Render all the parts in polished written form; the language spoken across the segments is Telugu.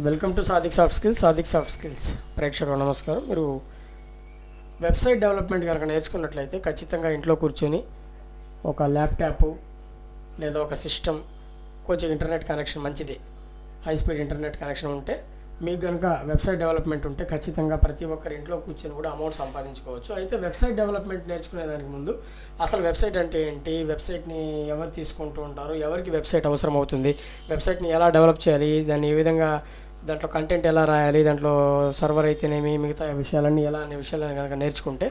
Welcome to Sadiq soft skills ప్రేక్షకులకు నమస్కారం. మీరు వెబ్సైట్ డెవలప్మెంట్ కనుక నేర్చుకున్నట్లయితే ఖచ్చితంగా ఇంట్లో కూర్చొని ఒక ల్యాప్టాప్ లేదా ఒక సిస్టమ్, కొంచెం ఇంటర్నెట్ కనెక్షన్ మంచిది, హై స్పీడ్ ఇంటర్నెట్ కనెక్షన్ ఉంటే మీకు కనుక వెబ్సైట్ డెవలప్మెంట్ ఉంటే ఖచ్చితంగా ప్రతి ఒక్కరి ఇంట్లో కూర్చొని కూడా అమౌంట్ సంపాదించుకోవచ్చు. అయితే వెబ్సైట్ డెవలప్మెంట్ నేర్చుకునేదానికి ముందు అసలు వెబ్సైట్ అంటే ఏంటి, వెబ్సైట్ని ఎవరు తీసుకుంటూ ఉంటారు, ఎవరికి వెబ్సైట్ అవసరం అవుతుంది, వెబ్సైట్ని ఎలా డెవలప్ చేయాలి, దాన్ని ఏ విధంగా దాంట్లో కంటెంట్ ఎలా రాయాలి, దాంట్లో సర్వర్ అయితేనేమి మిగతా విషయాలన్నీ ఎలా అనే విషయాలను కనుక నేర్చుకుంటే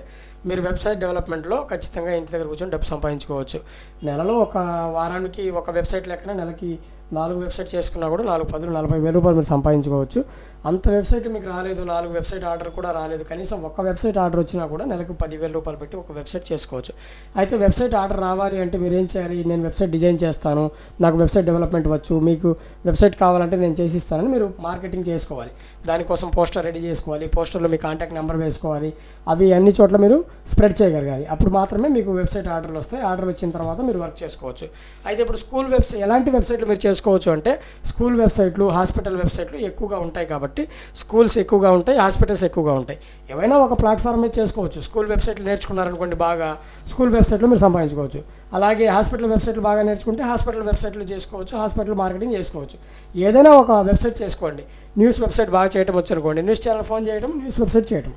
మీరు వెబ్సైట్ డెవలప్మెంట్లో ఖచ్చితంగా ఇంటి దగ్గర కూర్చొని డబ్బు సంపాదించుకోవచ్చు. నెలలో ఒక వారానికి ఒక వెబ్సైట్ లెక్కన నెలకి 4 వెబ్సైట్ చేసుకున్నా కూడా 4, 10, 40 వేల రూపాయలు మీరు సంపాదించుకోవచ్చు. అంత వెబ్సైట్ మీకు రాలేదు, 4 వెబ్సైట్ ఆర్డర్ కూడా రాలేదు, కనీసం ఒక్క వెబ్సైట్ ఆర్డర్ వచ్చినా కూడా నెలకు 10,000 రూపాయలు పెట్టి ఒక వెబ్సైట్ చేసుకోవచ్చు. అయితే వెబ్సైట్ ఆర్డర్ రావాలి అంటే మీరు ఏం చేయాలి, నేను వెబ్సైట్ డిజైన్ చేస్తాను, నాకు వెబ్సైట్ డెవలప్మెంట్ వచ్చు, మీకు వెబ్సైట్ కావాలంటే నేను చేసిస్తానని మీరు మార్కెటింగ్ చేసుకోవాలి. దానికోసం పోస్టర్ రెడీ చేసుకోవాలి, పోస్టర్లో మీ కాంటాక్ట్ నెంబర్ వేసుకోవాలి, అవి అన్ని చోట్ల మీరు స్ప్రెడ్ చేయగలగాలి. అప్పుడు మాత్రమే మీకు వెబ్సైట్ ఆర్డర్లు వస్తాయి. ఆర్డర్లు వచ్చిన తర్వాత మీరు వర్క్ చేసుకోవచ్చు. అయితే ఇప్పుడు స్కూల్ వెబ్సైట్, ఎలాంటి వెబ్సైట్లు మీరు చేసుకోవచ్చు అంటే స్కూల్ వెబ్సైట్లు, హాస్పిటల్ వెబ్సైట్లు ఎక్కువగా ఉంటాయి కాబట్టి స్కూల్స్ ఎక్కువగా ఉంటాయి, హాస్పిటల్స్ ఎక్కువగా ఉంటాయి. ఏవైనా ఒక ప్లాట్ఫామ్ మీద చేసుకోవచ్చు. స్కూల్ వెబ్సైట్లు నేర్చుకున్నారనుకోండి, బాగా స్కూల్ వెబ్సైట్లో మీరు సంపాదించుకోవచ్చు. అలాగే హాస్పిటల్ వెబ్సైట్లు బాగా నేర్చుకుంటే హాస్పిటల్ వెబ్సైట్లు చేసుకోవచ్చు, హాస్పిటల్ మార్కెటింగ్ చేసుకోవచ్చు. ఏదైనా ఒక వెబ్సైట్ చేసుకోండి. న్యూస్ వెబ్సైట్ బాగా చేయడం వచ్చు అనుకోండి, న్యూస్ ఛానల్ ఫోన్ చేయడం, న్యూస్ వెబ్సైట్ చేయడం.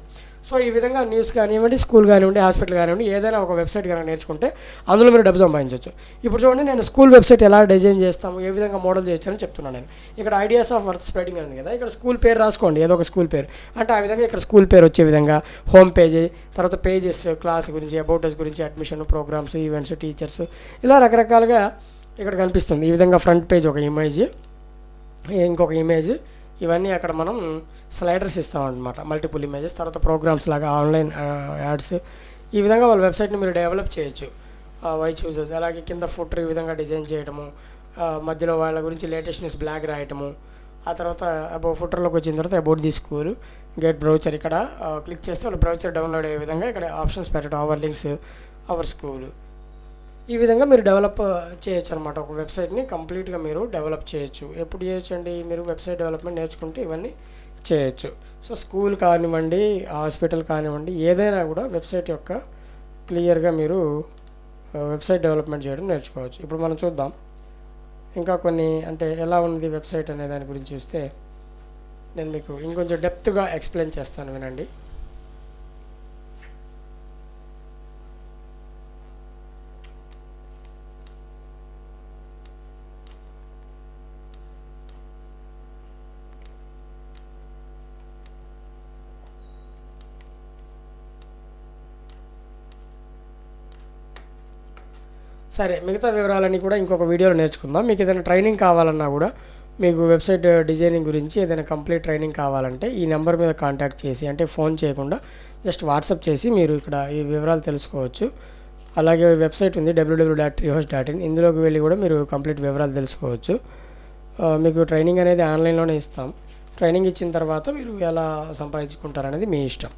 సో ఈ విధంగా న్యూస్ కానివ్వండి, స్కూల్ కానివ్వండి, హాస్పిటల్ కానివ్వండి, ఏదైనా ఒక వెబ్సైట్ కనుక నేర్చుకుంటే అందులో మీరు డబ్బు సంపాదించవచ్చు. ఇప్పుడు చూడండి, నేను స్కూల్ వెబ్సైట్ ఎలా డిజైన్ చేస్తాము, ఏ విధంగా మోడల్ చేయొచ్చు అని చెప్తున్నాను. నేను ఇక్కడ ఐడియాస్ ఆఫ్ వర్త్ స్ప్రెడింగ్ ఉంది కదా, ఇక్కడ స్కూల్ పేరు రాసుకోండి, ఏదో ఒక స్కూల్ పేరు. అంటే ఆ విధంగా ఇక్కడ స్కూల్ పేరు వచ్చే విధంగా హోమ్ పేజీ, తర్వాత పేజెస్, క్లాస్ గురించి, అబౌటస్ గురించి, అడ్మిషన్, ప్రోగ్రామ్స్, ఈవెంట్స్, టీచర్స్, ఇలా రకరకాలుగా ఇక్కడ కనిపిస్తుంది. ఈ విధంగా ఫ్రంట్ పేజ్ ఒక ఇమేజ్, ఇంకొక ఇమేజ్, ఇవన్నీ అక్కడ మనం స్లైడర్స్ ఇస్తామన్నమాట, మల్టిపుల్ ఇమేజెస్, తర్వాత ప్రోగ్రామ్స్ లాగా ఆన్లైన్ యాడ్స్. ఈ విధంగా వాళ్ళ వెబ్సైట్ని మీరు డెవలప్ చేయొచ్చు. వై చూసెస్, అలాగే కింద ఫుటర్ ఈ విధంగా డిజైన్ చేయడము, మధ్యలో వాళ్ళ గురించి లేటెస్ట్ న్యూస్ బ్లాగ్ రాయటము, ఆ తర్వాత అబౌట్ ఫుటర్లోకి వచ్చిన తర్వాత about the school, get brochure, ఇక్కడ క్లిక్ చేస్తే వాళ్ళ బ్రౌచర్ డౌన్లోడ్ అయ్యే విధంగా ఇక్కడ ఆప్షన్స్ పెట్టడం, అవర్ లింక్స్, అవర్ స్కూల్. ఈ విధంగా మీరు డెవలప్ చేయొచ్చు అనమాట. ఒక వెబ్సైట్ని కంప్లీట్గా మీరు డెవలప్ చేయొచ్చు. ఎప్పుడు చేయొచ్చు అండి, మీరు వెబ్సైట్ డెవలప్మెంట్ నేర్చుకుంటే ఇవన్నీ చేయొచ్చు. సో స్కూల్ కానివ్వండి, హాస్పిటల్ కానివ్వండి, ఏదైనా కూడా వెబ్సైట్ యొక్క క్లియర్గా మీరు వెబ్సైట్ డెవలప్మెంట్ చేయడం నేర్చుకోవచ్చు. ఇప్పుడు మనం చూద్దాం ఇంకా కొన్ని, అంటే ఎలా ఉంది వెబ్సైట్ అనే దాని గురించి చూస్తే నేను మీకు ఇంకొంచెం డెప్త్గా ఎక్స్ప్లెయిన్ చేస్తాను, వినండి. సరే, మిగతా వివరాలన్నీ కూడా ఇంకొక వీడియోలో నేర్చుకుందాం. మీకు ఏదైనా ట్రైనింగ్ కావాలన్నా కూడా, మీకు వెబ్సైట్ డిజైనింగ్ గురించి ఏదైనా కంప్లీట్ ట్రైనింగ్ కావాలంటే ఈ నెంబర్ మీద కాంటాక్ట్ చేసి, అంటే ఫోన్ చేయకుండా జస్ట్ వాట్సాప్ చేసి మీరు ఇక్కడ ఈ వివరాలు తెలుసుకోవచ్చు. అలాగే వెబ్సైట్ ఉంది www.treehouse.in, ఇందులోకి వెళ్ళి కూడా మీరు కంప్లీట్ వివరాలు తెలుసుకోవచ్చు. మీకు ట్రైనింగ్ అనేది ఆన్లైన్లోనే ఇస్తాం. ట్రైనింగ్ ఇచ్చిన తర్వాత మీరు ఎలా సంపాదించుకుంటారనేది మీ ఇష్టం.